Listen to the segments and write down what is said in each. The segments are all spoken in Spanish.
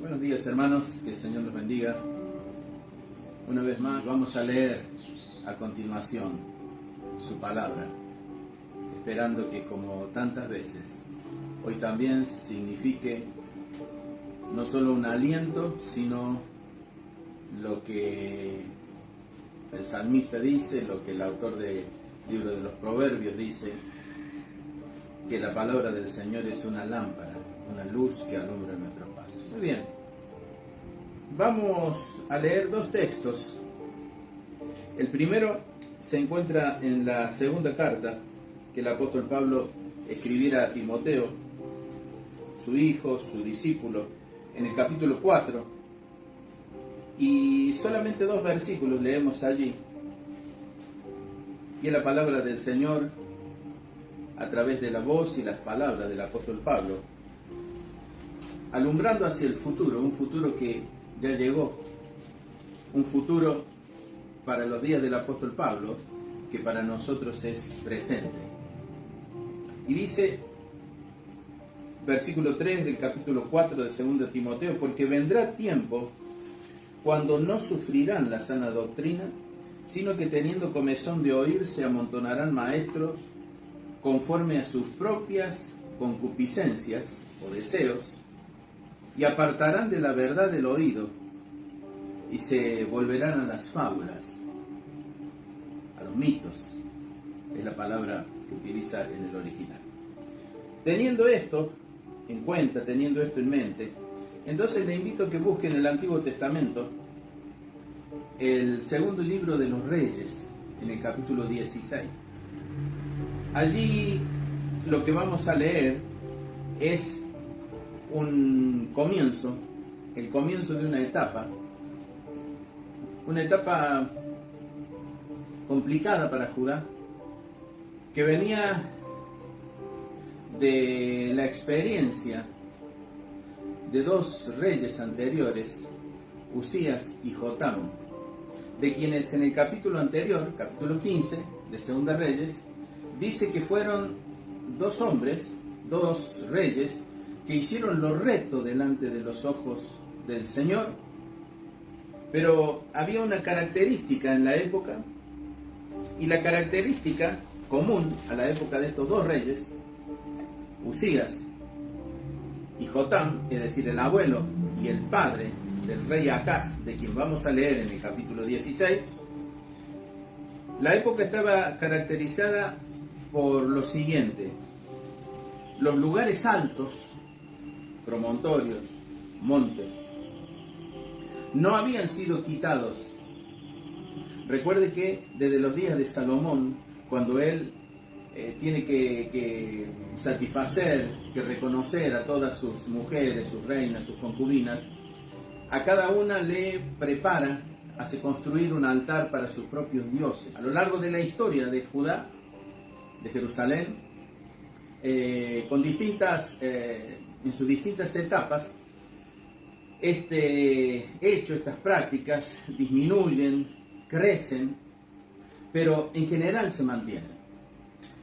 Buenos días, hermanos, que el Señor los bendiga. Una vez más vamos a leer a continuación su palabra, esperando que, como tantas veces, hoy también signifique no solo un aliento, sino lo que el salmista dice, lo que el autor del libro de los Proverbios dice, que la palabra del Señor es una lámpara, una luz que alumbra nuestros pasos. Muy bien, vamos a leer dos textos. El primero se encuentra en la segunda carta que el apóstol Pablo escribiera a Timoteo, su hijo, su discípulo, en el capítulo 4, y solamente 2 versículos leemos allí, y es la palabra del Señor a través de la voz y las palabras del apóstol Pablo, alumbrando hacia el futuro, un futuro que ya llegó, un futuro para los días del apóstol Pablo, que para nosotros es presente. Y dice, versículo 3 del capítulo 4 de 2 Timoteo, porque vendrá tiempo cuando no sufrirán la sana doctrina, sino que teniendo comezón de oír se amontonarán maestros conforme a sus propias concupiscencias o deseos, y apartarán de la verdad del oído, y se volverán a las fábulas, a los mitos, es la palabra que utiliza en el original. Teniendo esto en cuenta, teniendo esto en mente, entonces le invito a que busque en el Antiguo Testamento el segundo libro de los Reyes, en el capítulo 16. Allí lo que vamos a leer es un comienzo, el comienzo de una etapa complicada para Judá, que venía de la experiencia de 2 reyes anteriores, Usías y Jotam, de quienes en el capítulo anterior, capítulo 15 de Segunda Reyes, dice que fueron 2 hombres, 2 reyes, que hicieron lo recto delante de los ojos del Señor, pero había una característica en la época, y la característica común a la época de estos 2 reyes, Usías y Jotam, es decir, el abuelo y el padre del rey Acaz, de quien vamos a leer en el capítulo 16, la época estaba caracterizada por lo siguiente: los lugares altos, promontorios, montes, no habían sido quitados. Recuerde que desde los días de Salomón, cuando él tiene que satisfacer, que reconocer a todas sus mujeres, sus reinas, sus concubinas, a cada una le prepara, hace construir un altar para sus propios dioses. A lo largo de la historia de Judá, de Jerusalén, con distintas, en sus distintas etapas, este hecho, estas prácticas disminuyen, crecen, pero en general se mantienen.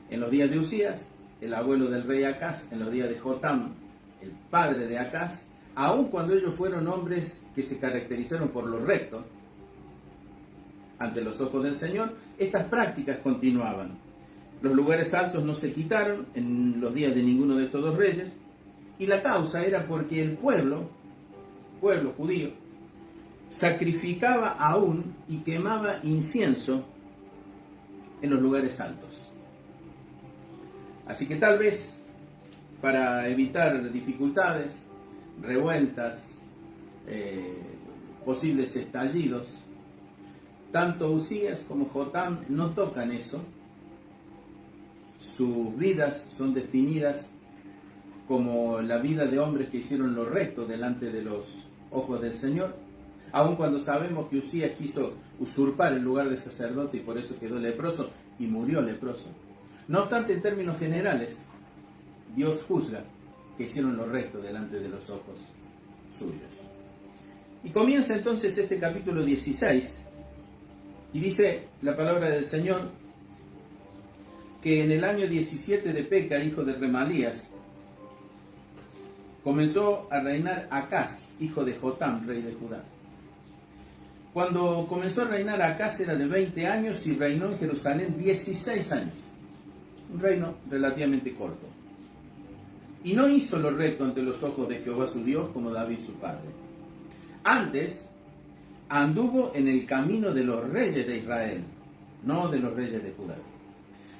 En los días de Usías, el abuelo del rey Acaz, en los días de Jotam, el padre de Acaz, aun cuando ellos fueron hombres que se caracterizaron por lo recto ante los ojos del Señor, estas prácticas continuaban. Los lugares altos no se quitaron en los días de ninguno de estos 2 reyes, y la causa era porque el pueblo judío, sacrificaba aún y quemaba incienso en los lugares altos. Así que tal vez, para evitar dificultades, revueltas, posibles estallidos, tanto Usías como Jotam no tocan eso. Sus vidas son definidas como la vida de hombres que hicieron lo recto delante de los ojos del Señor, aun cuando sabemos que Usías quiso usurpar el lugar de sacerdote y por eso quedó leproso y murió leproso. No obstante, en términos generales, Dios juzga que hicieron lo recto delante de los ojos suyos. Y comienza entonces este capítulo 16, y dice la palabra del Señor que en el año 17 de Peca, hijo de Remalías, comenzó a reinar Acaz, hijo de Jotam, rey de Judá. Cuando comenzó a reinar Acaz era de 20 años y reinó en Jerusalén 16 años. Un reino relativamente corto. Y no hizo lo recto ante los ojos de Jehová su Dios como David su padre. Antes anduvo en el camino de los reyes de Israel, no de los reyes de Judá.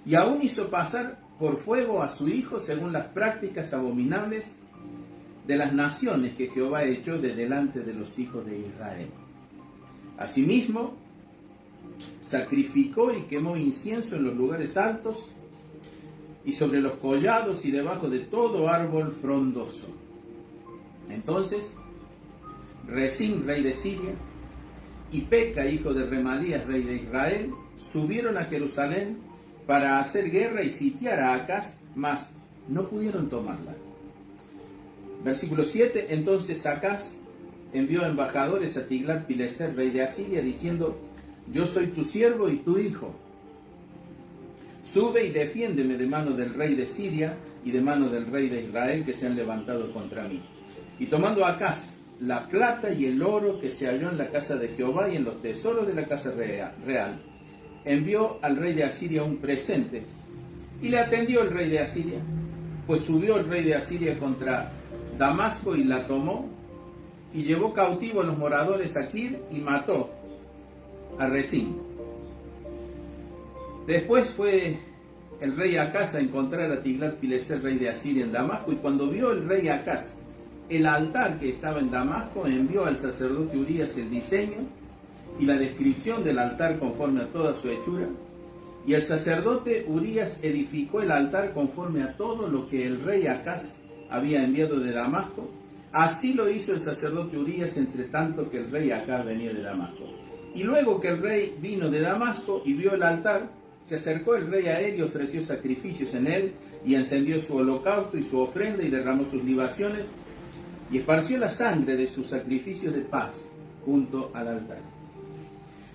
Y aún hizo pasar por fuego a su hijo según las prácticas abominables de las naciones que Jehová echó de delante de los hijos de Israel. Asimismo, sacrificó y quemó incienso en los lugares altos y sobre los collados y debajo de todo árbol frondoso. Entonces, Rezín, rey de Siria, y Peca, hijo de Remalías, rey de Israel, subieron a Jerusalén para hacer guerra y sitiar a Acaz, mas no pudieron tomarla. Versículo 7, entonces Acaz envió embajadores a Tiglat-Pileser, rey de Asiria, diciendo: yo soy tu siervo y tu hijo. Sube y defiéndeme de mano del rey de Siria y de mano del rey de Israel que se han levantado contra mí. Y tomando Acaz la plata y el oro que se halló en la casa de Jehová y en los tesoros de la casa real, envió al rey de Asiria un presente. Y le atendió el rey de Asiria, pues subió el rey de Asiria contra Damasco y la tomó, y llevó cautivo a los moradores a Kir y mató a Rezín. Después fue el rey Acaz a encontrar a Tiglat-Pileser, rey de Asiria, en Damasco, y cuando vio el rey Acaz el altar que estaba en Damasco, envió al sacerdote Urías el diseño y la descripción del altar conforme a toda su hechura, y el sacerdote Urías edificó el altar conforme a todo lo que el rey Acaz había enviado de Damasco. Así lo hizo el sacerdote Urías, entre tanto que el rey Acaz venía de Damasco. Y luego que el rey vino de Damasco y vio el altar, se acercó el rey a él y ofreció sacrificios en él, y encendió su holocausto y su ofrenda, y derramó sus libaciones, y esparció la sangre de sus sacrificios de paz junto al altar.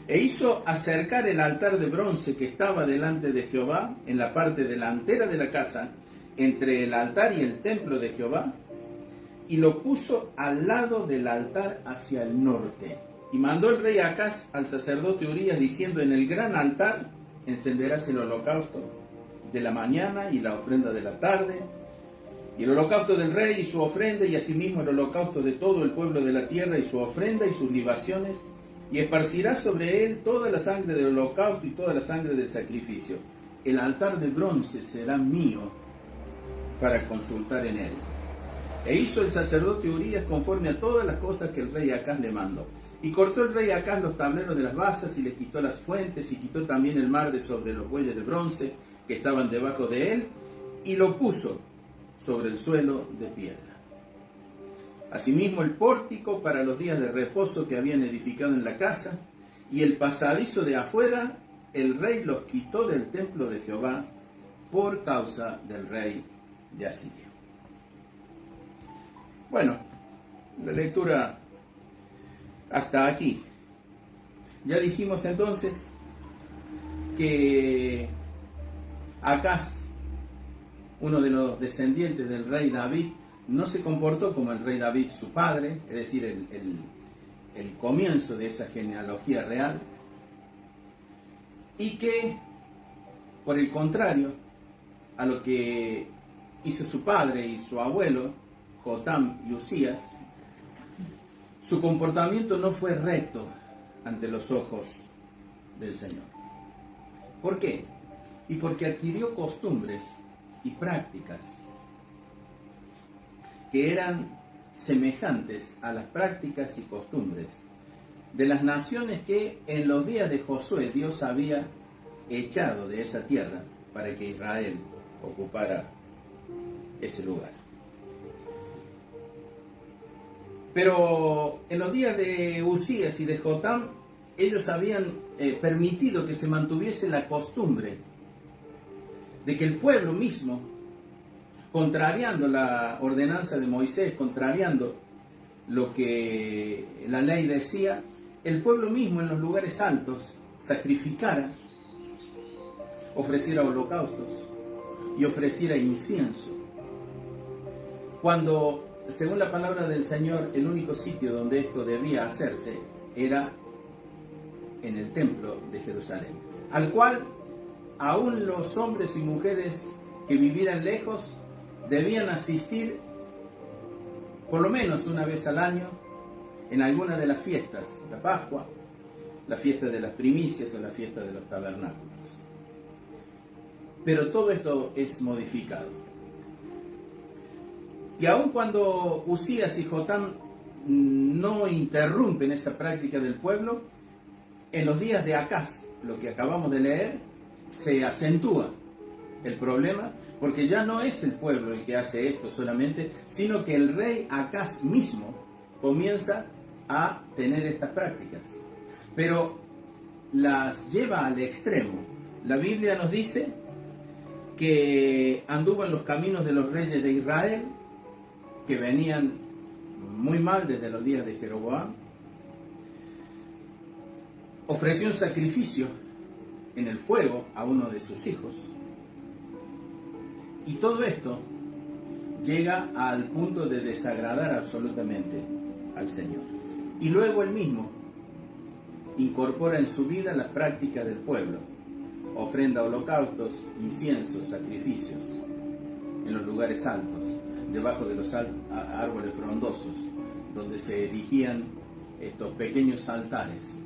E hizo acercar el altar de bronce que estaba delante de Jehová, en la parte delantera de la casa, entre el altar y el templo de Jehová, y lo puso al lado del altar hacia el norte. Y mandó el rey Acaz al sacerdote Urías, diciendo: en el gran altar encenderás el holocausto de la mañana y la ofrenda de la tarde, y el holocausto del rey y su ofrenda, y asimismo el holocausto de todo el pueblo de la tierra y su ofrenda y sus libaciones, y esparcirás sobre él toda la sangre del holocausto y toda la sangre del sacrificio. El altar de bronce será mío para consultar en él. E hizo el sacerdote Urías conforme a todas las cosas que el rey Acaz le mandó. Y cortó el rey Acaz los tableros de las basas, y le quitó las fuentes, y quitó también el mar de sobre los bueyes de bronce que estaban debajo de él, y lo puso sobre el suelo de piedra. Asimismo el pórtico para los días de reposo que habían edificado en la casa, y el pasadizo de afuera, el rey los quitó del templo de Jehová por causa del rey de Asiria. Bueno, la lectura hasta aquí. Ya dijimos entonces que Acaz, uno de los descendientes del rey David, no se comportó como el rey David su padre, es decir, el comienzo de esa genealogía real, y que, por el contrario, a lo que hizo su padre y su abuelo, Jotam y Usías, su comportamiento no fue recto ante los ojos del Señor. ¿Por qué? Y porque adquirió costumbres y prácticas que eran semejantes a las prácticas y costumbres de las naciones que en los días de Josué Dios había echado de esa tierra para que Israel ocupara ese lugar. Pero en los días de Usías y de Jotam, ellos habían permitido que se mantuviese la costumbre de que el pueblo mismo, contrariando la ordenanza de Moisés, contrariando lo que la ley decía, el pueblo mismo en los lugares altos sacrificara, ofreciera holocaustos y ofreciera incienso. Cuando según la palabra del Señor, el único sitio donde esto debía hacerse era en el templo de Jerusalén, al cual aún los hombres y mujeres que vivieran lejos debían asistir por lo menos una vez al año en alguna de las fiestas, la Pascua, la fiesta de las primicias o la fiesta de los tabernáculos. Pero todo esto es modificado. Y aun cuando Usías y Jotam no interrumpen esa práctica del pueblo, en los días de Acaz, lo que acabamos de leer, se acentúa el problema, porque ya no es el pueblo el que hace esto solamente, sino que el rey Acaz mismo comienza a tener estas prácticas. Pero las lleva al extremo. La Biblia nos dice que anduvo en los caminos de los reyes de Israel, que venían muy mal desde los días de Jeroboam. Ofreció un sacrificio en el fuego a uno de sus hijos. Y todo esto llega al punto de desagradar absolutamente al Señor. Y luego él mismo incorpora en su vida la práctica del pueblo. Ofrenda holocaustos, inciensos, sacrificios en los lugares altos, debajo de los árboles frondosos, donde se erigían estos pequeños altares,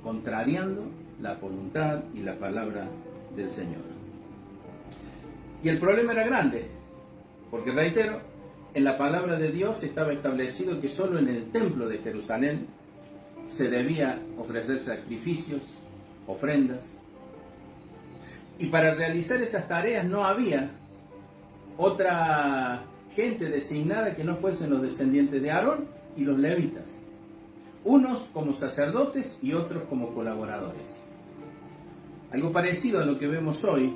contrariando la voluntad y la palabra del Señor. Y el problema era grande, porque reitero, en la palabra de Dios estaba establecido que solo en el templo de Jerusalén se debía ofrecer sacrificios, ofrendas, y para realizar esas tareas no había otra gente designada que no fuesen los descendientes de Aarón y los levitas, unos como sacerdotes y otros como colaboradores. Algo parecido a lo que vemos hoy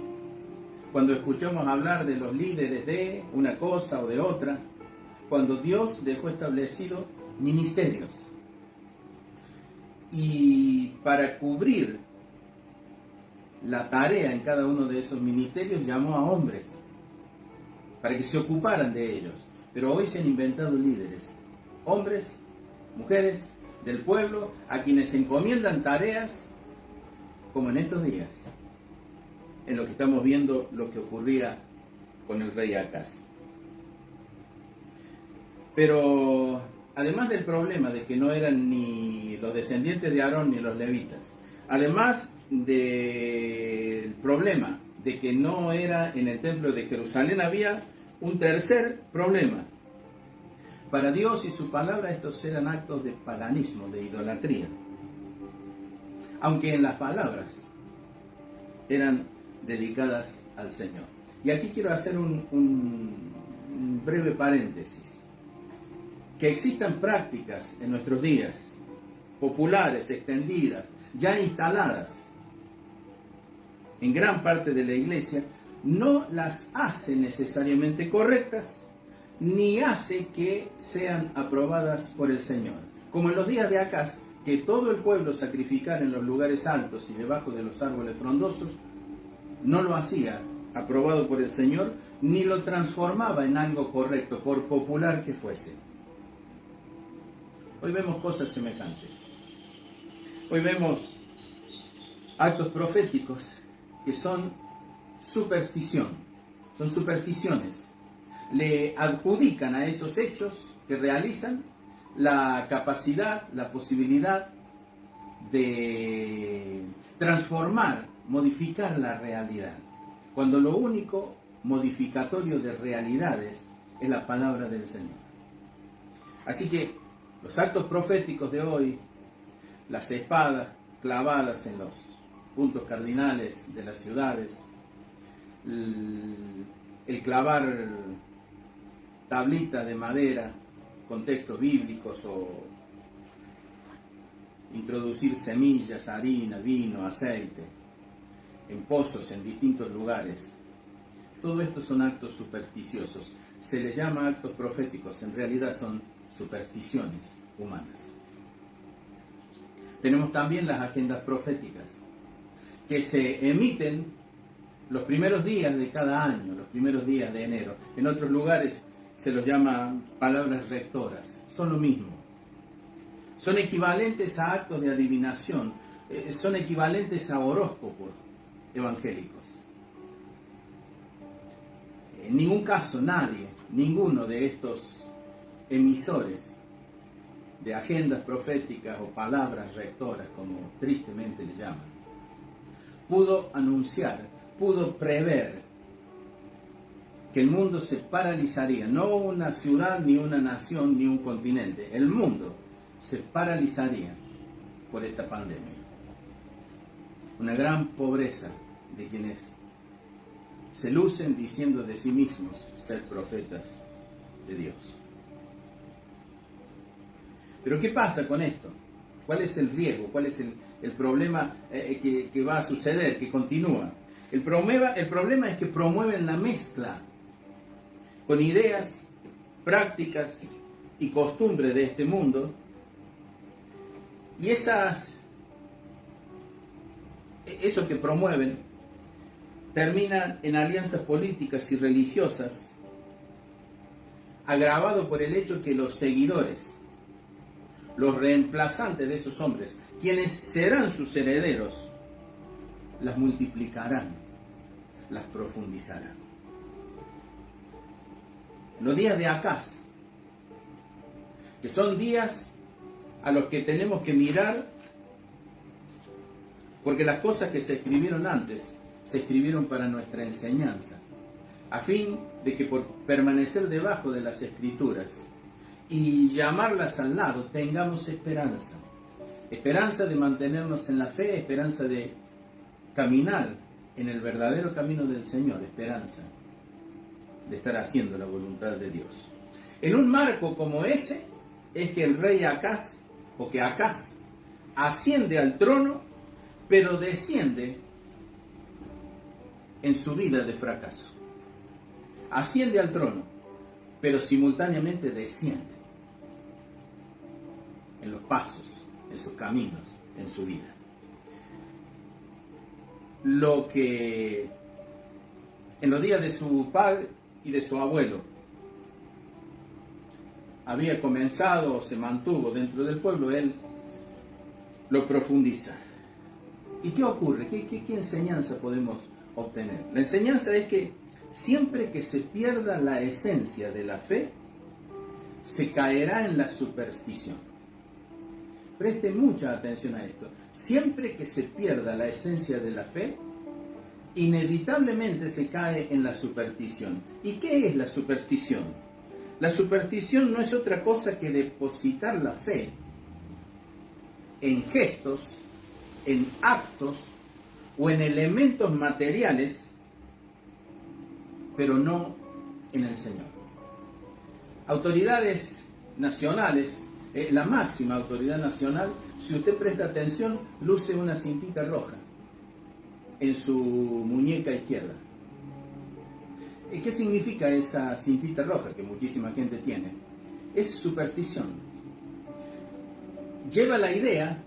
cuando escuchamos hablar de los líderes de una cosa o de otra, cuando Dios dejó establecido ministerios. Y para cubrir la tarea en cada uno de esos ministerios llamó a hombres para que se ocuparan de ellos. Pero hoy se han inventado líderes, hombres, mujeres del pueblo, a quienes se encomiendan tareas como en estos días, en lo que estamos viendo lo que ocurría con el rey Acaz. Pero además del problema de que no eran ni los descendientes de Aarón ni los levitas, además del problema de que no era en el templo de Jerusalén, había un tercer problema. Para Dios y su palabra estos eran actos de paganismo, de idolatría. Aunque en las palabras eran dedicadas al Señor. Y aquí quiero hacer un breve paréntesis. Que existan prácticas en nuestros días, populares, extendidas, ya instaladas en gran parte de la iglesia, no las hace necesariamente correctas, ni hace que sean aprobadas por el Señor. Como en los días de Acaz, que todo el pueblo sacrificara en los lugares altos y debajo de los árboles frondosos, no lo hacía aprobado por el Señor, ni lo transformaba en algo correcto, por popular que fuese. Hoy vemos cosas semejantes. Hoy vemos actos proféticos que son superstición, son supersticiones. Le adjudican a esos hechos que realizan la capacidad, la posibilidad de transformar, modificar la realidad, cuando lo único modificatorio de realidades es la palabra del Señor. Así que los actos proféticos de hoy, las espadas clavadas en los puntos cardinales de las ciudades, el clavar tablitas de madera con textos bíblicos o introducir semillas, harina, vino, aceite en pozos en distintos lugares. Todo esto son actos supersticiosos. Se les llama actos proféticos, en realidad son supersticiones humanas. Tenemos también las agendas proféticas, que se emiten los primeros días de cada año, los primeros días de enero. En otros lugares se los llama palabras rectoras, son lo mismo. Son equivalentes a actos de adivinación, son equivalentes a horóscopos evangélicos. En ningún caso ninguno de estos emisores de agendas proféticas o palabras rectoras, como tristemente le llaman, pudo anunciar, pudo prever que el mundo se paralizaría, no una ciudad, ni una nación, ni un continente, el mundo se paralizaría por esta pandemia. Una gran pobreza de quienes se lucen diciendo de sí mismos ser profetas de Dios. Pero ¿qué pasa con esto? ¿Cuál es el riesgo? ¿Cuál es el problema que va a suceder, que continúa? El problema es que promueven la mezcla con ideas, prácticas y costumbres de este mundo, y eso que promueven terminan en alianzas políticas y religiosas, agravado por el hecho que los seguidores, los reemplazantes de esos hombres, quienes serán sus herederos, las multiplicarán, las profundizarán. Los días de Acaz, que son días a los que tenemos que mirar, porque las cosas que se escribieron antes se escribieron para nuestra enseñanza, a fin de que por permanecer debajo de las Escrituras y llamarlas al lado tengamos esperanza, esperanza de mantenernos en la fe, esperanza de caminar en el verdadero camino del Señor, esperanza de estar haciendo la voluntad de Dios. En un marco como ese es que el rey Acaz, o que Acaz, asciende al trono, pero desciende en su vida de fracaso. Asciende al trono, pero simultáneamente desciende en los pasos, en sus caminos, en su vida. Lo que en los días de su padre y de su abuelo había comenzado o se mantuvo dentro del pueblo, él lo profundiza. ¿Y qué ocurre? ¿Qué enseñanza podemos obtener? La enseñanza es que siempre que se pierda la esencia de la fe, se caerá en la superstición. Preste mucha atención a esto. Siempre que se pierda la esencia de la fe, inevitablemente se cae en la superstición. ¿Y qué es la superstición? La superstición no es otra cosa que depositar la fe en gestos, en actos o en elementos materiales, pero no en el Señor. Autoridades nacionales, la máxima autoridad nacional, si usted presta atención, luce una cintita roja en su muñeca izquierda. ¿Y qué significa esa cintita roja que muchísima gente tiene? Es superstición. Lleva la idea,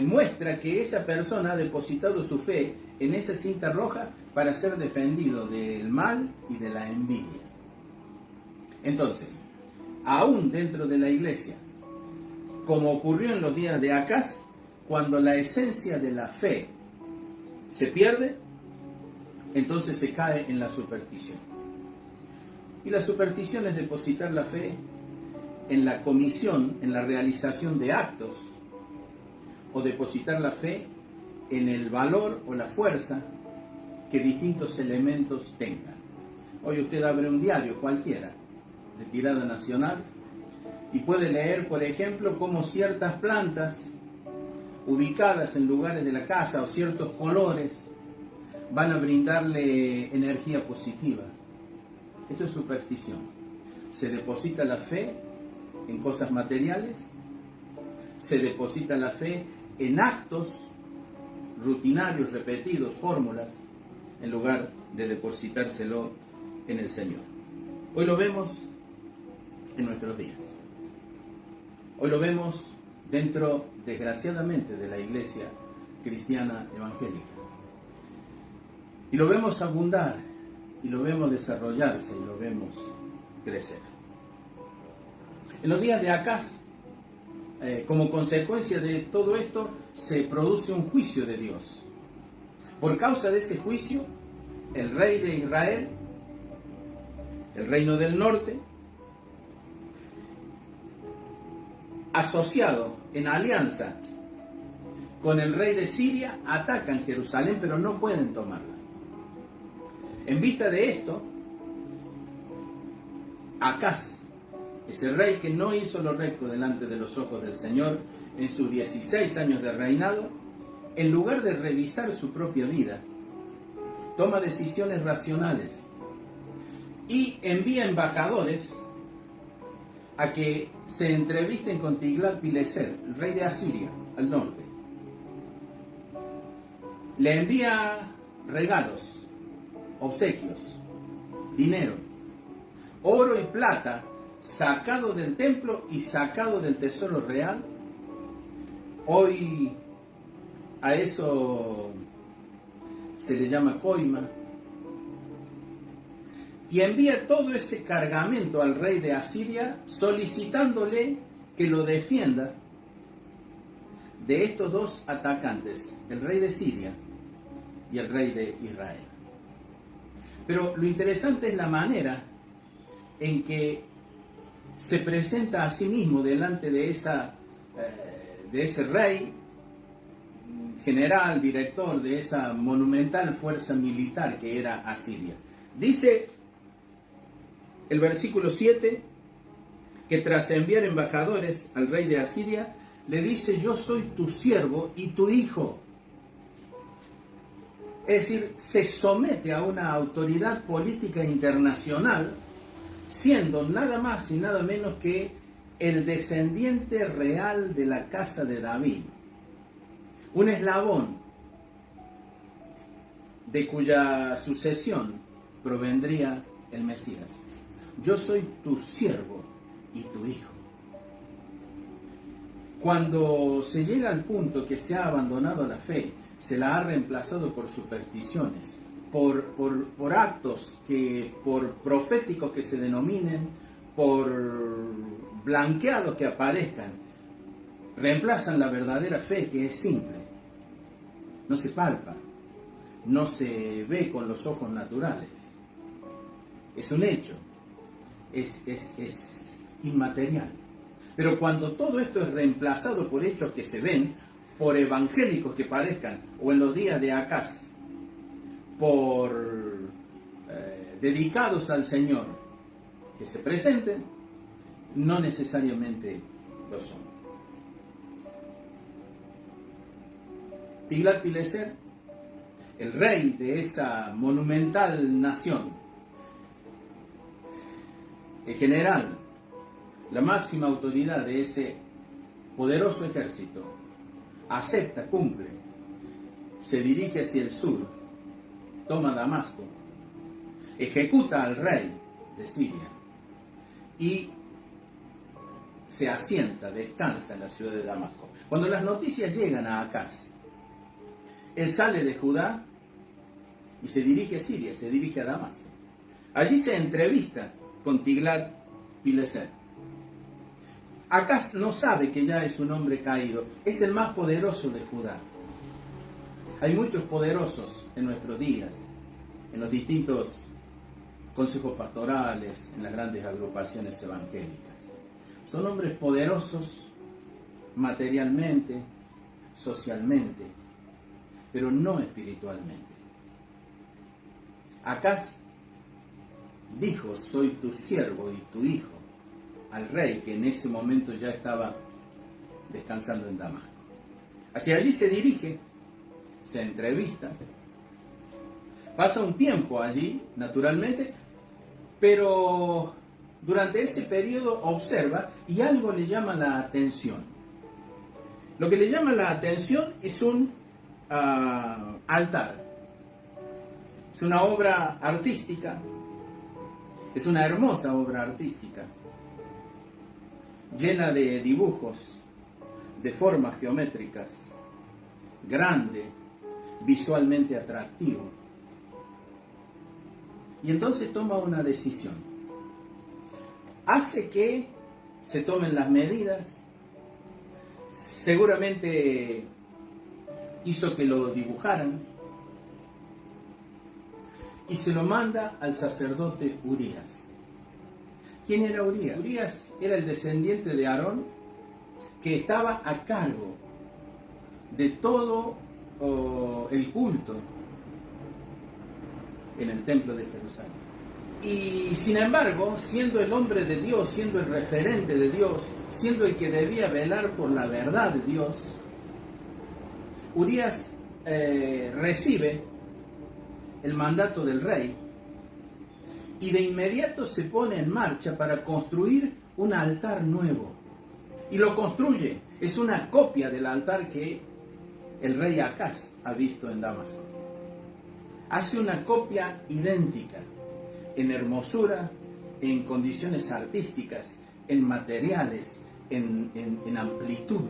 muestra que esa persona ha depositado su fe en esa cinta roja para ser defendido del mal y de la envidia. Entonces, aún dentro de la iglesia, como ocurrió en los días de Acaz, cuando la esencia de la fe se pierde, entonces se cae en la superstición. Y la superstición es depositar la fe en la comisión, en la realización de actos, o depositar la fe en el valor o la fuerza que distintos elementos tengan. Hoy usted abre un diario cualquiera, de tirada nacional, y puede leer, por ejemplo, cómo ciertas plantas ubicadas en lugares de la casa o ciertos colores van a brindarle energía positiva. Esto es superstición. Se deposita la fe en cosas materiales, se deposita la fe en actos rutinarios, repetidos, fórmulas, en lugar de depositárselo en el Señor. Hoy lo vemos en nuestros días. Hoy lo vemos dentro, desgraciadamente, de la iglesia cristiana evangélica. Y lo vemos abundar, y lo vemos desarrollarse, y lo vemos crecer. En los días de Acaz, como consecuencia de todo esto, se produce un juicio de Dios. Por causa de ese juicio, el rey de Israel, el reino del norte, asociado en alianza con el rey de Siria, atacan Jerusalén, pero no pueden tomarla. En vista de esto, Acaz, ese rey que no hizo lo recto delante de los ojos del Señor en sus 16 años de reinado, en lugar de revisar su propia vida, toma decisiones racionales y envía embajadores a que se entrevisten con Tiglat-Pileser, el rey de Asiria, al norte. Le envía regalos, obsequios, dinero, oro y plata, sacado del templo y sacado del tesoro real. Hoy a eso se le llama coima. Y envía todo ese cargamento al rey de Asiria, solicitándole que lo defienda de estos dos atacantes, el rey de Siria y el rey de Israel. Pero lo interesante es la manera en que se presenta a sí mismo delante de ese rey, general, director de esa monumental fuerza militar que era Asiria. Dice el versículo 7 que tras enviar embajadores al rey de Asiria, le dice: yo soy tu siervo y tu hijo. Es decir, se somete a una autoridad política internacional, siendo nada más y nada menos que el descendiente real de la casa de David, un eslabón de cuya sucesión provendría el Mesías. Yo soy tu siervo y tu hijo. Cuando se llega al punto que se ha abandonado la fe, se la ha reemplazado por supersticiones, por actos por proféticos que se denominen, por blanqueados que aparezcan, reemplazan la verdadera fe, que es simple, no se palpa, no se ve con los ojos naturales, es un hecho, es inmaterial. Pero cuando todo esto es reemplazado por hechos que se ven, por evangélicos que parezcan, o en los días de Acaz, por dedicados al Señor, que se presenten, no necesariamente lo son. Tiglat-Pileser, el rey de esa monumental nación, el general, la máxima autoridad de ese poderoso ejército, acepta, cumple, se dirige hacia el sur, toma Damasco, ejecuta al rey de Siria y se asienta, descansa en la ciudad de Damasco. Cuando las noticias llegan a Acaz, él sale de Judá y se dirige a Siria, se dirige a Damasco. Allí se entrevista con Tiglat-Pileser. Acaz no sabe que ya es un hombre caído, es el más poderoso de Judá. Hay muchos poderosos en nuestros días, en los distintos consejos pastorales, en las grandes agrupaciones evangélicas. Son hombres poderosos materialmente, socialmente, pero no espiritualmente. Acaz dijo: soy tu siervo y tu hijo, al rey que en ese momento ya estaba descansando en Damasco. Hacia allí se dirige, se entrevista, pasa un tiempo allí, naturalmente, pero durante ese periodo observa y algo le llama la atención. Lo que le llama la atención es un altar. Es una obra artística, es una hermosa obra artística, llena de dibujos, de formas geométricas, grande, visualmente atractivo. Y entonces toma una decisión. hace que se tomen las medidas, seguramente hizo que lo dibujaran y se lo manda al sacerdote Urías. ¿Quién era Urías? Urías era el descendiente de Aarón que estaba a cargo de todo el culto en el templo de Jerusalén. Y sin embargo, siendo el hombre de Dios, siendo el referente de Dios, siendo el que debía velar por la verdad de Dios, Urías recibe el mandato del rey y de inmediato se pone en marcha para construir un altar nuevo. Y lo construye. Es una copia del altar que el rey Acaz ha visto en Damasco. Hace una copia idéntica en hermosura, en condiciones artísticas, en materiales, en amplitud.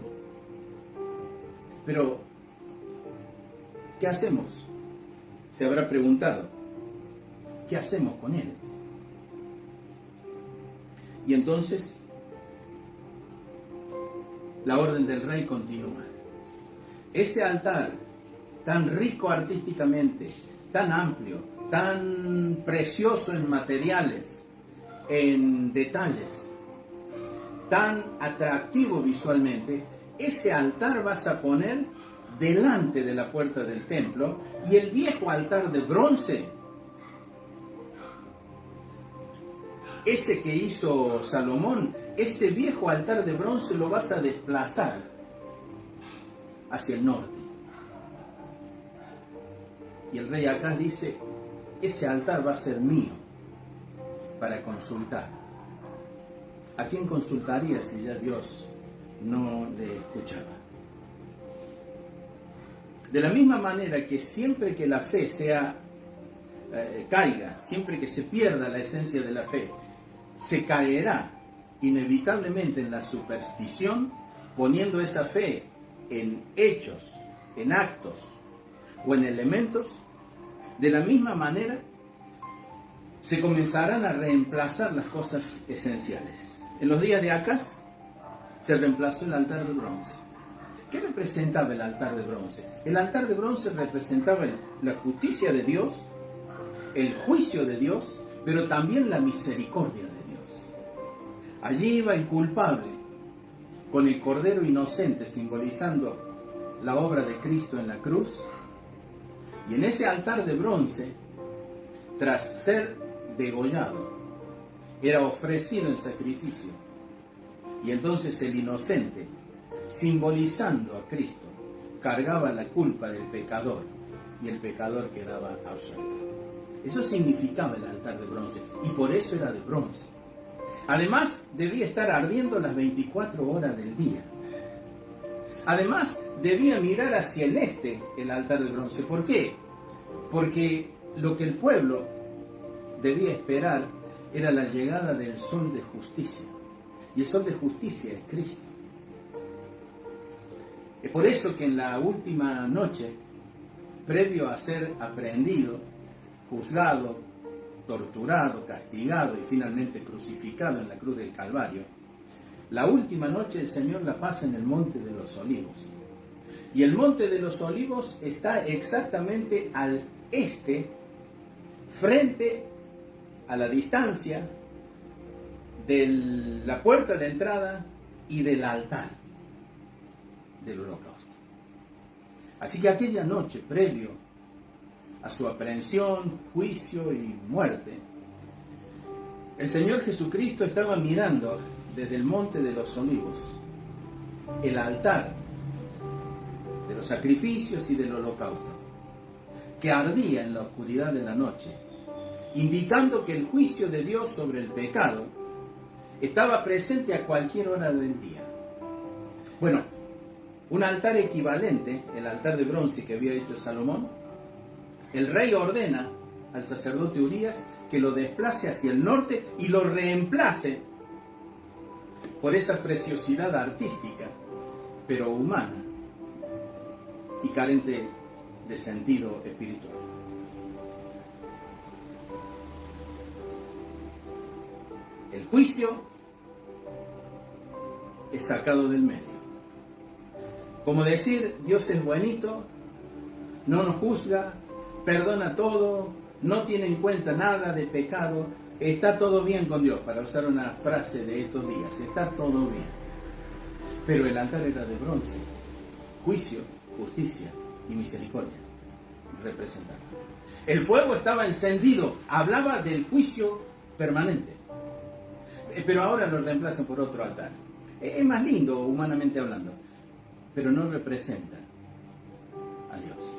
Pero, ¿qué hacemos? Se habrá preguntado. ¿Qué hacemos con él? Y entonces, la orden del rey continúa. Ese altar, tan rico artísticamente, tan amplio, tan precioso en materiales, en detalles, tan atractivo visualmente, ese altar vas a poner delante de la puerta del templo, y el viejo altar de bronce, ese que hizo Salomón, ese viejo altar de bronce lo vas a desplazar hacia el norte. Y el rey Acaz dice, ese altar va a ser mío para consultar. ¿A quién consultaría si ya Dios no le escuchaba? De la misma manera que siempre que la fe caiga, siempre que se pierda la esencia de la fe, se caerá inevitablemente en la superstición, poniendo esa fe en hechos, en actos o en elementos. De la misma manera se comenzarán a reemplazar las cosas esenciales. En los días de Acaz se reemplazó el altar de bronce. ¿Qué representaba el altar de bronce? El altar de bronce representaba la justicia de Dios, el juicio de Dios, pero también la misericordia de Dios. Allí iba el culpable con el cordero inocente simbolizando la obra de Cristo en la cruz. Y en ese altar de bronce, tras ser degollado, era ofrecido en sacrificio. Y entonces el inocente, simbolizando a Cristo, cargaba la culpa del pecador y el pecador quedaba absuelto. Eso significaba el altar de bronce y por eso era de bronce. Además, debía estar ardiendo las 24 horas del día. Además, debía mirar hacia el este el altar de bronce. ¿Por qué? Porque lo que el pueblo debía esperar era la llegada del sol de justicia. Y el sol de justicia es Cristo. Es por eso que en la última noche, previo a ser aprehendido, juzgado, torturado, castigado y finalmente crucificado en la cruz del Calvario, la última noche el Señor la pasa en el Monte de los Olivos. Y el Monte de los Olivos está exactamente al este, frente a la distancia de la puerta de entrada y del altar del holocausto. Así que aquella noche, previo a su aprehensión, juicio y muerte, el Señor Jesucristo estaba mirando desde el Monte de los Olivos el altar de los sacrificios y del holocausto, que ardía en la oscuridad de la noche, indicando que el juicio de Dios sobre el pecado estaba presente a cualquier hora del día. Bueno, un altar equivalente, el altar de bronce que había hecho Salomón, el rey ordena al sacerdote Urías que lo desplace hacia el norte y lo reemplace por esa preciosidad artística, pero humana y carente de sentido espiritual. el juicio es sacado del medio. Como decir, Dios es buenito, no nos juzga, perdona todo, no tiene en cuenta nada de pecado, está todo bien con Dios, para usar una frase de estos días, está todo bien. Pero el altar era de bronce, juicio, justicia y misericordia representaba. El fuego estaba encendido, hablaba del juicio permanente. Pero ahora lo reemplazan por otro altar. Es más lindo, humanamente hablando, pero no representa a Dios.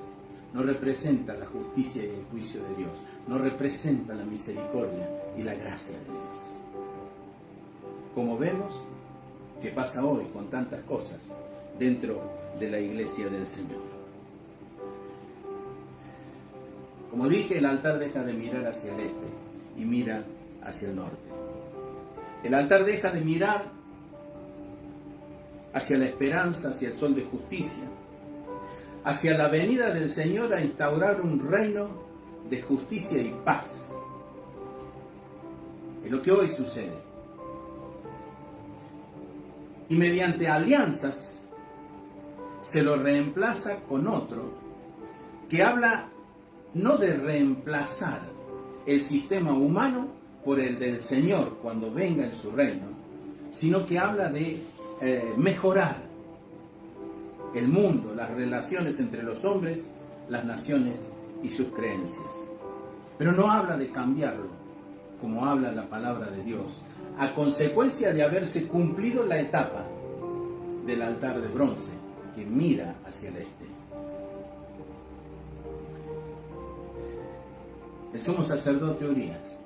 No representa la justicia y el juicio de Dios. No representa la misericordia y la gracia de Dios. Como vemos que pasa hoy con tantas cosas dentro de la iglesia del Señor. Como dije, el altar deja de mirar hacia el este y mira hacia el norte. El altar deja de mirar hacia la esperanza, hacia el sol de justicia, hacia la venida del Señor a instaurar un reino de justicia y paz. Es lo que hoy sucede. Y mediante alianzas se lo reemplaza con otro que habla no de reemplazar el sistema humano por el del Señor cuando venga en su reino, sino que habla de mejorar el mundo, las relaciones entre los hombres, las naciones y sus creencias. Pero no habla de cambiarlo, como habla la palabra de Dios, a consecuencia de haberse cumplido la etapa del altar de bronce que mira hacia el este. El sumo sacerdote Urías,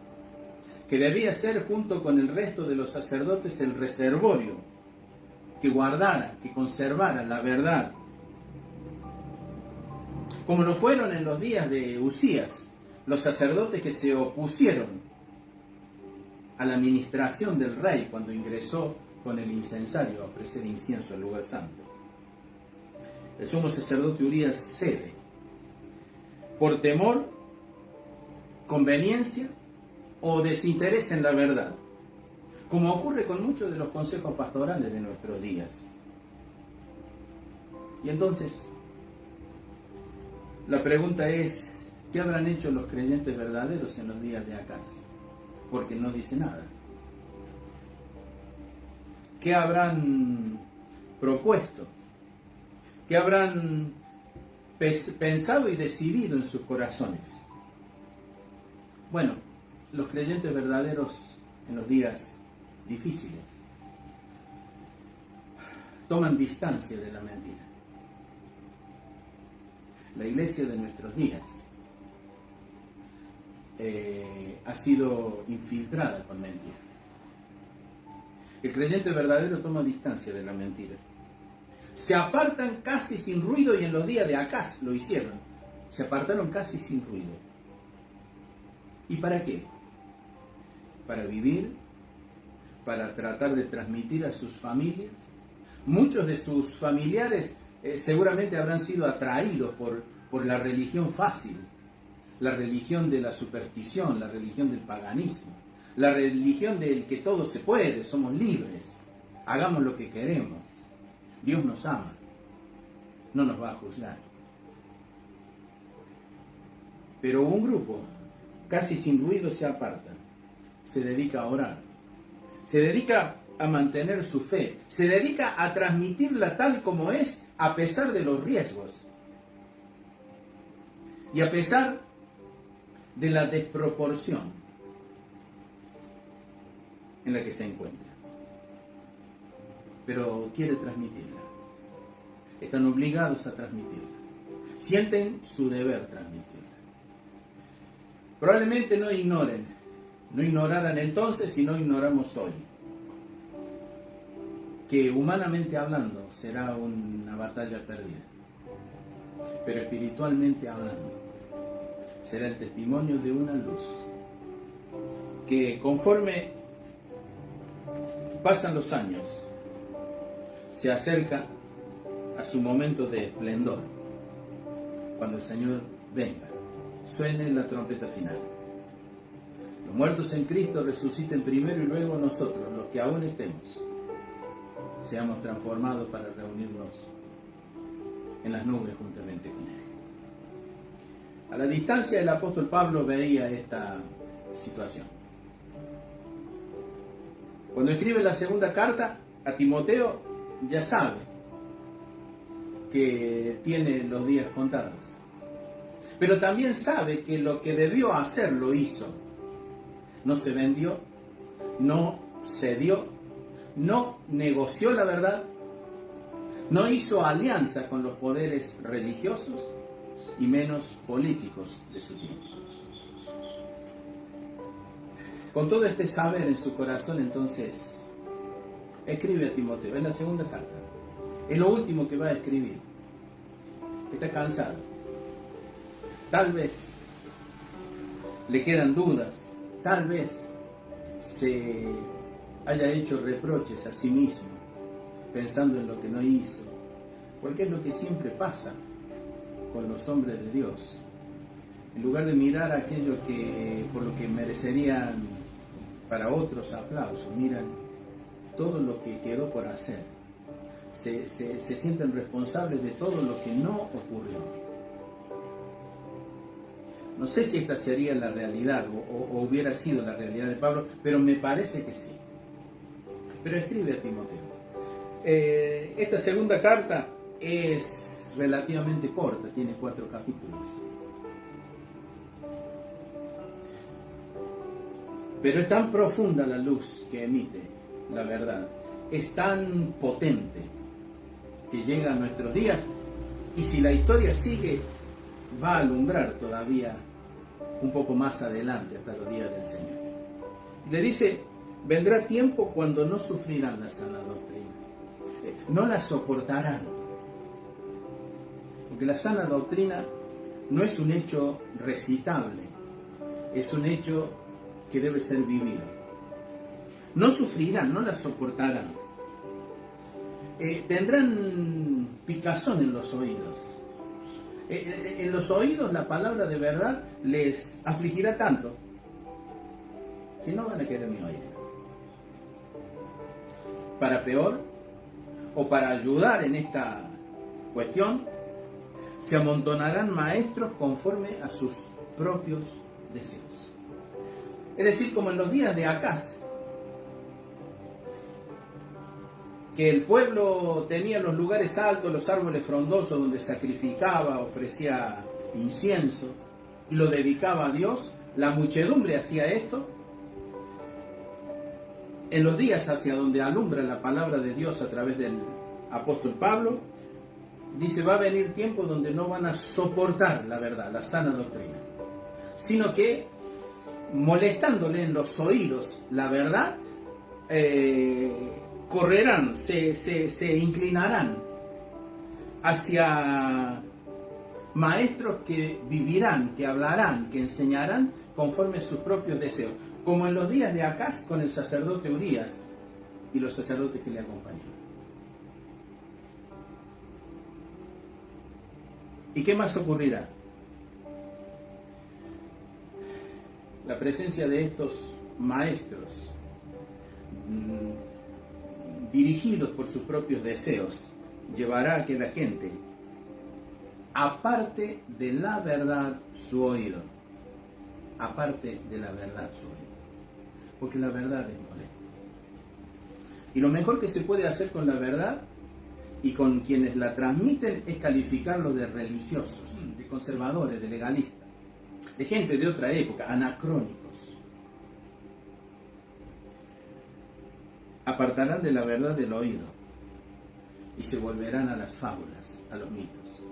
que debía ser junto con el resto de los sacerdotes el reservorio que guardara, que conservara la verdad, como lo fueron en los días de Usías, los sacerdotes que se opusieron a la administración del rey cuando ingresó con el incensario a ofrecer incienso al lugar santo. El sumo sacerdote Urías cede por temor, conveniencia o desinterés en la verdad, como ocurre con muchos de los consejos pastorales de nuestros días. Y entonces, la pregunta es, ¿qué habrán hecho los creyentes verdaderos en los días de Acaz? Porque no dice nada. ¿Qué habrán propuesto? ¿Qué habrán pensado y decidido en sus corazones? Bueno, los creyentes verdaderos en los días difíciles toman distancia de la mentira. La iglesia de nuestros días ha sido infiltrada con mentira. El creyente verdadero toma distancia de la mentira. Se apartan casi sin ruido, y en los días de Acaz lo hicieron. Se apartaron casi sin ruido. ¿Y para qué? Para vivir, para tratar de transmitir a sus familias. Muchos de sus familiares seguramente habrán sido atraídos por la religión fácil, la religión de la superstición, la religión del paganismo, la religión del que todo se puede, somos libres, hagamos lo que queremos, Dios nos ama, no nos va a juzgar. Pero un grupo casi sin ruido se aparta, se dedica a orar, se dedica a mantener su fe, se dedica a transmitirla tal como es, a pesar de los riesgos y a pesar de la desproporción en la que se encuentra. Pero quiere transmitirla. Están obligados a transmitirla. Sienten su deber transmitirla. Probablemente no ignoraran entonces y no ignoramos hoy, que humanamente hablando será una batalla perdida, pero espiritualmente hablando será el testimonio de una luz que, conforme pasan los años, se acerca a su momento de esplendor, cuando el Señor venga, suene la trompeta final. Los muertos en Cristo resuciten primero y luego nosotros, los que aún estemos, seamos transformados para reunirnos en las nubes juntamente con Él. A la distancia el apóstol Pablo veía esta situación. Cuando escribe la segunda carta a Timoteo, ya sabe que tiene los días contados. Pero también sabe que lo que debió hacer lo hizo. No se vendió, no cedió, no negoció la verdad, no hizo alianza con los poderes religiosos y menos políticos de su tiempo. Con todo este saber en su corazón, entonces, escribe a Timoteo, es la segunda carta, es lo último que va a escribir. Está cansado, tal vez le quedan dudas, tal vez se haya hecho reproches a sí mismo, pensando en lo que no hizo, porque es lo que siempre pasa con los hombres de Dios. En lugar de mirar aquello que por lo que merecerían para otros aplausos, miran todo lo que quedó por hacer. Se sienten responsables de todo lo que no ocurrió. No sé si esta sería la realidad o hubiera sido la realidad de Pablo, pero me parece que sí. Pero escribe a Timoteo. Esta segunda carta es relativamente corta, tiene 4 capítulos. Pero es tan profunda la luz que emite la verdad, es tan potente que llega a nuestros días, y si la historia sigue, va a alumbrar todavía un poco más adelante hasta los días del Señor. Le dice, vendrá tiempo cuando no sufrirán la sana doctrina, no la soportarán, porque la sana doctrina no es un hecho recitable, es un hecho que debe ser vivido. No sufrirán, no la soportarán. Tendrán picazón en los oídos. En los oídos la palabra de verdad les afligirá tanto que no van a querer ni oírla. Para peor, o para ayudar en esta cuestión, se amontonarán maestros conforme a sus propios deseos. Es decir, como en los días de Acaz, que el pueblo tenía los lugares altos, los árboles frondosos donde sacrificaba, ofrecía incienso y lo dedicaba a Dios. La muchedumbre hacía esto. En los días hacia donde alumbra la palabra de Dios a través del apóstol Pablo, dice, va a venir tiempo donde no van a soportar la verdad, la sana doctrina, sino que molestándole en los oídos la verdad, correrán, se inclinarán hacia maestros que vivirán, que hablarán, que enseñarán conforme a sus propios deseos, como en los días de Acaz con el sacerdote Urías y los sacerdotes que le acompañaban. ¿Y qué más ocurrirá? La presencia de estos maestros, dirigidos por sus propios deseos, llevará a que la gente aparte de la verdad su oído. Aparte de la verdad su oído. Porque la verdad es molesta. Y lo mejor que se puede hacer con la verdad y con quienes la transmiten es calificarlos de religiosos, de conservadores, de legalistas, de gente de otra época, anacrónicos. Apartarán de la verdad del oído y se volverán a las fábulas, a los mitos.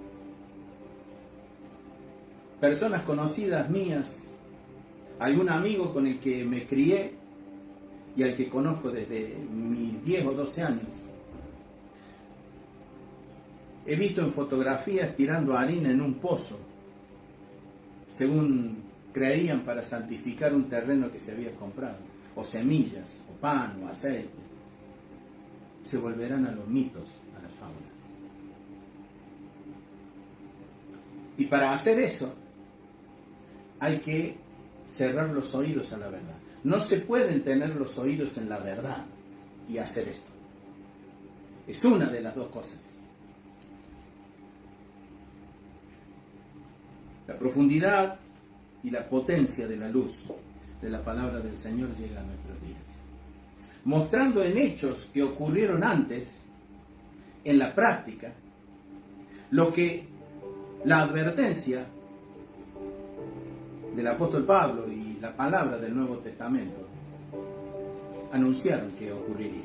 Personas conocidas mías, algún amigo con el que me crié y al que conozco desde mis 10 o 12 años, he visto en fotografías tirando harina en un pozo, según creían para santificar un terreno que se había comprado, o semillas, o pan, o aceite. Se volverán a los mitos, a las fábulas. Y para hacer eso, hay que cerrar los oídos a la verdad. No se pueden tener los oídos en la verdad y hacer esto. Es una de las dos cosas. La profundidad y la potencia de la luz de la palabra del Señor llega a nuestros días, mostrando en hechos que ocurrieron antes, en la práctica, lo que la advertencia del apóstol Pablo y la palabra del Nuevo Testamento anunciaron que ocurriría.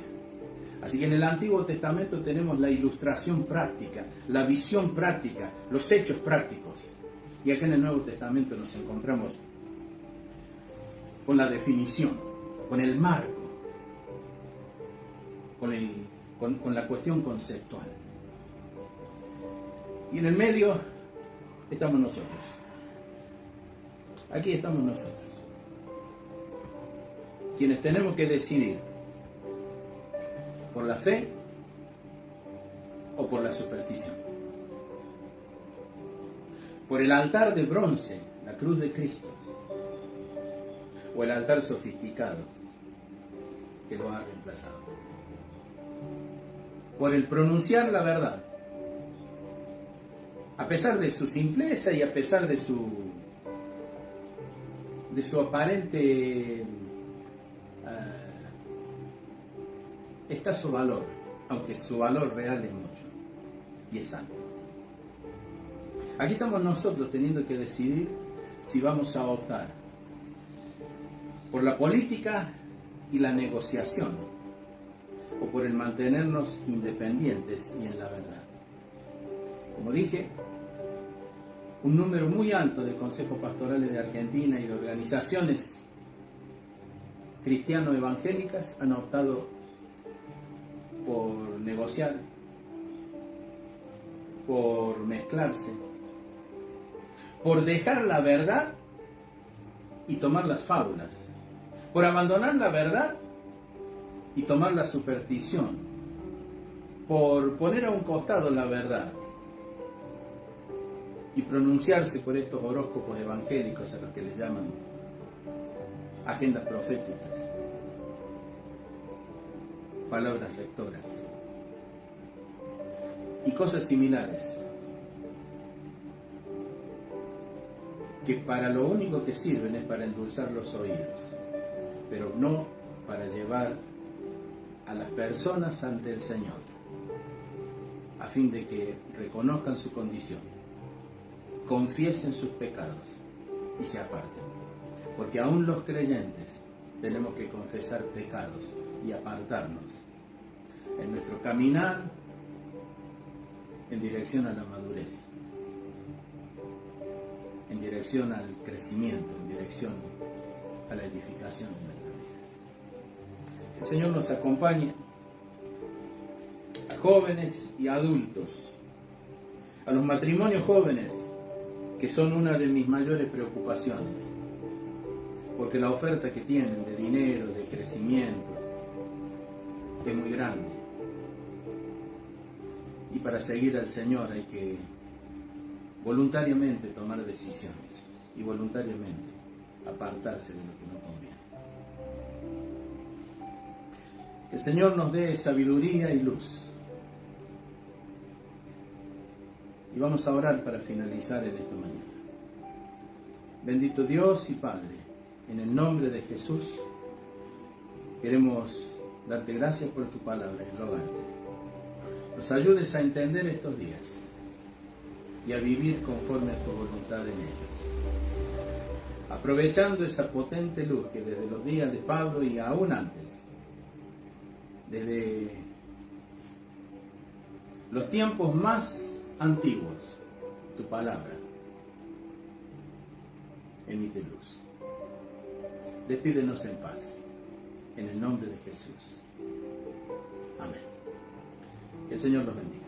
Así que en el Antiguo Testamento tenemos la ilustración práctica, la visión práctica, los hechos prácticos. Y acá en el Nuevo Testamento nos encontramos con la definición, con el marco, con la cuestión conceptual. Y en el medio estamos nosotros. Aquí estamos nosotros, quienes tenemos que decidir por la fe o por la superstición, por el altar de bronce, la cruz de Cristo, o el altar sofisticado que lo ha reemplazado, por el pronunciar la verdad, a pesar de su simpleza y a pesar de su aparente escaso valor, aunque su valor real es mucho y es alto. Aquí estamos nosotros teniendo que decidir si vamos a optar por la política y la negociación o por el mantenernos independientes y en la verdad. Como dije, un número muy alto de consejos pastorales de Argentina y de organizaciones cristiano-evangélicas han optado por negociar, por mezclarse, por dejar la verdad y tomar las fábulas, por abandonar la verdad y tomar la superstición, por poner a un costado la verdad y pronunciarse por estos horóscopos evangélicos a los que les llaman agendas proféticas, palabras rectoras y cosas similares que para lo único que sirven es para endulzar los oídos, pero no para llevar a las personas ante el Señor, a fin de que reconozcan su condición, confiesen sus pecados y se aparten. Porque aún los creyentes tenemos que confesar pecados y apartarnos en nuestro caminar en dirección a la madurez, en dirección al crecimiento, en dirección a la edificación de nuestras vidas. Que el Señor nos acompañe a jóvenes y adultos, a los matrimonios jóvenes, que son una de mis mayores preocupaciones, porque la oferta que tienen de dinero, de crecimiento, es muy grande. Y para seguir al Señor hay que voluntariamente tomar decisiones y voluntariamente apartarse de lo que no conviene. Que el Señor nos dé sabiduría y luz. Y vamos a orar para finalizar en esta mañana. Bendito Dios y Padre, en el nombre de Jesús, queremos darte gracias por tu palabra y rogarte. Nos ayudes a entender estos días y a vivir conforme a tu voluntad en ellos. Aprovechando esa potente luz que desde los días de Pablo y aún antes, desde los tiempos más antiguos, tu palabra emite luz. Despídenos en paz, en el nombre de Jesús. Amén. Que el Señor los bendiga.